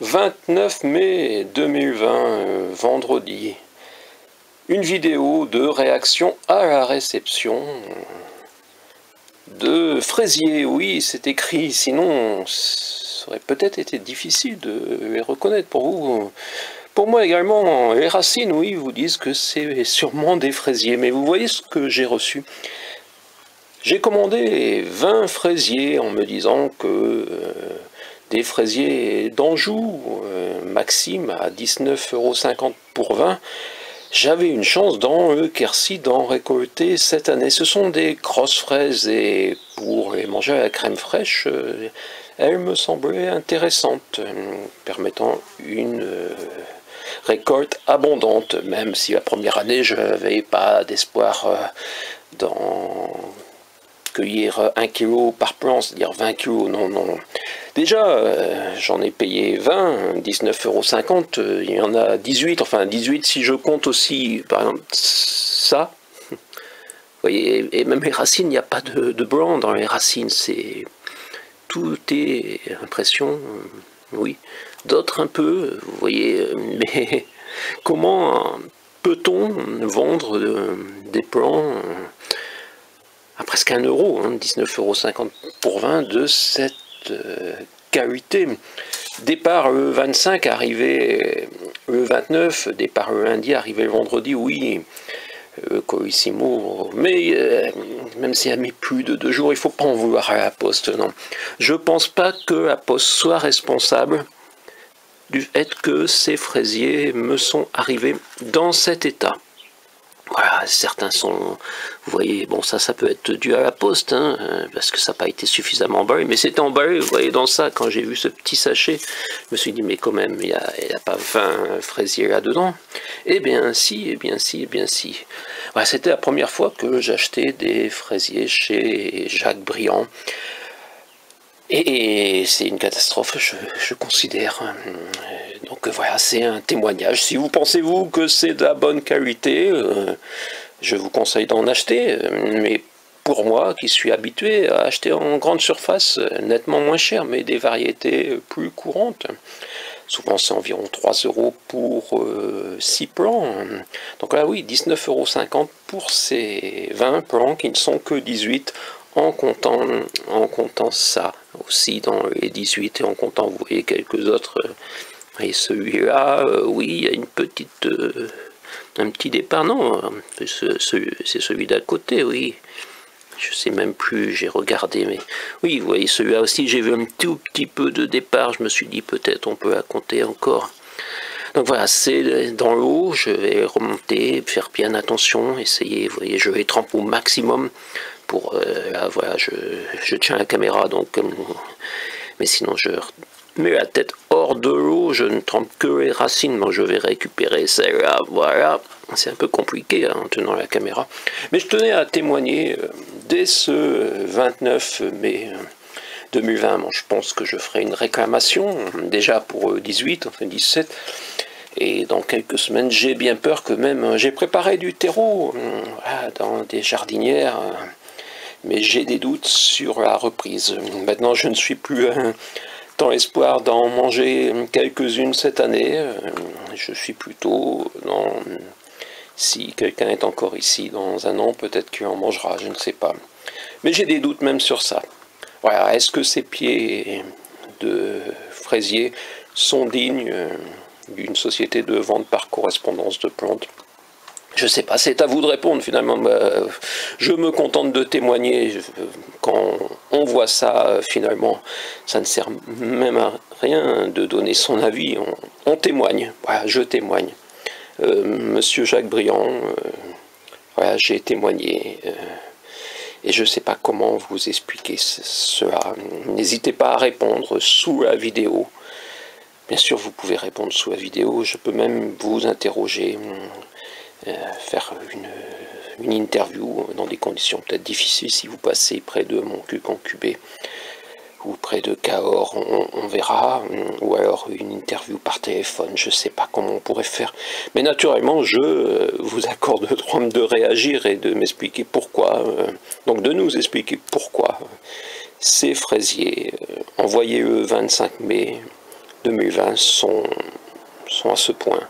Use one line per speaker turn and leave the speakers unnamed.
29 mai 2020, vendredi. Une vidéo de réaction à la réception de fraisier. Oui, c'est écrit, sinon ça aurait peut-être été difficile de les reconnaître pour vous. Pour moi également, les racines, oui, vous disent que c'est sûrement des fraisiers. Mais vous voyez ce que j'ai reçu. J'ai commandé 20 fraisiers en me disant que des fraisiers d'Anjou, Maxime, à 19,50 € pour 20, j'avais une chance dans le Quercy d'en récolter cette année. Ce sont des grosses fraises et pour les manger à la crème fraîche, elles me semblaient intéressantes, permettant une récolte abondante, même si la première année je n'avais pas d'espoir dans cueillir 1 kg par plan, c'est-à-dire 20 kg, non. Déjà, j'en ai payé 20, 19,50 €, il y en a 18, enfin 18 si je compte aussi, par exemple, ça. Vous voyez, et même les racines, il n'y a pas de blanc dans les racines, tout est impression, oui. D'autres un peu, vous voyez, mais comment peut-on vendre des plants à presque 1 €, 19,50 € pour 20 de cette qualité. Départ le 25, arrivé le 29, départ le lundi, arrivé le vendredi, oui, Colissimo, mais même s'il a mis plus de 2 jours, il ne faut pas en vouloir à la Poste, non. Je ne pense pas que la Poste soit responsable du fait que ces fraisiers me sont arrivés dans cet état. Voilà, certains sont, vous voyez, bon ça peut être dû à la Poste, parce que ça n'a pas été suffisamment emballé, mais c'était emballé, vous voyez, dans ça, quand j'ai vu ce petit sachet, je me suis dit, mais quand même, il n'y a pas 20 fraisiers là-dedans. Eh bien si. Voilà, c'était la première fois que j'achetais des fraisiers chez Jacques Briand. Et c'est une catastrophe, je considère. Donc voilà, c'est un témoignage. Si vous pensez, vous, que c'est de la bonne qualité, je vous conseille d'en acheter. Mais pour moi, qui suis habitué à acheter en grande surface, nettement moins cher, mais des variétés plus courantes, souvent c'est environ 3 € pour 6 plants. Donc là, oui, 19,50 € pour ces 20 plants qui ne sont que 18 en comptant ça aussi dans les 18 et en comptant, vous voyez, quelques autres. Et celui-là, oui, il y a une petite, un petit départ, non, c'est celui d'à côté, oui. Je sais même plus, j'ai regardé, mais oui, vous voyez, celui-là aussi, j'ai vu un tout petit peu de départ, je me suis dit peut-être on peut la compter encore. Donc voilà, c'est dans l'eau, je vais remonter, faire bien attention, essayer, vous voyez, je vais tremper au maximum pour, là, voilà, je tiens la caméra, donc, mais sinon je mets la tête hors de l'eau, je ne trempe que les racines, donc je vais récupérer celle-là, voilà, c'est un peu compliqué en tenant la caméra, mais je tenais à témoigner dès ce 29 mai 2020, bon, je pense que je ferai une réclamation, déjà pour 18, enfin 17, et dans quelques semaines, j'ai bien peur que même, j'ai préparé du terreau voilà, dans des jardinières, mais j'ai des doutes sur la reprise. Maintenant, je ne suis plus dans l'espoir d'en manger quelques-unes cette année, je suis plutôt dans... Si quelqu'un est encore ici dans un an, peut-être qu'il en mangera, je ne sais pas. Mais j'ai des doutes même sur ça. Voilà, est-ce que ces pieds de fraisier sont dignes d'une société de vente par correspondance de plantes? Je ne sais pas, c'est à vous de répondre finalement. Je me contente de témoigner. Quand on voit ça, finalement, ça ne sert même à rien de donner son avis. On témoigne. Voilà, je témoigne. Monsieur Jacques Briand, voilà, j'ai témoigné. Et je ne sais pas comment vous expliquer cela. N'hésitez pas à répondre sous la vidéo. Bien sûr, vous pouvez répondre sous la vidéo. Je peux même vous interroger, faire une interview dans des conditions peut-être difficiles si vous passez près de mon QCanQB ou près de Cahors, on verra, ou alors une interview par téléphone, je ne sais pas comment on pourrait faire. Mais naturellement, je vous accorde le droit de réagir et de m'expliquer pourquoi, donc de nous expliquer pourquoi ces fraisiers, envoyés le 25 mai 2020 sont à ce point.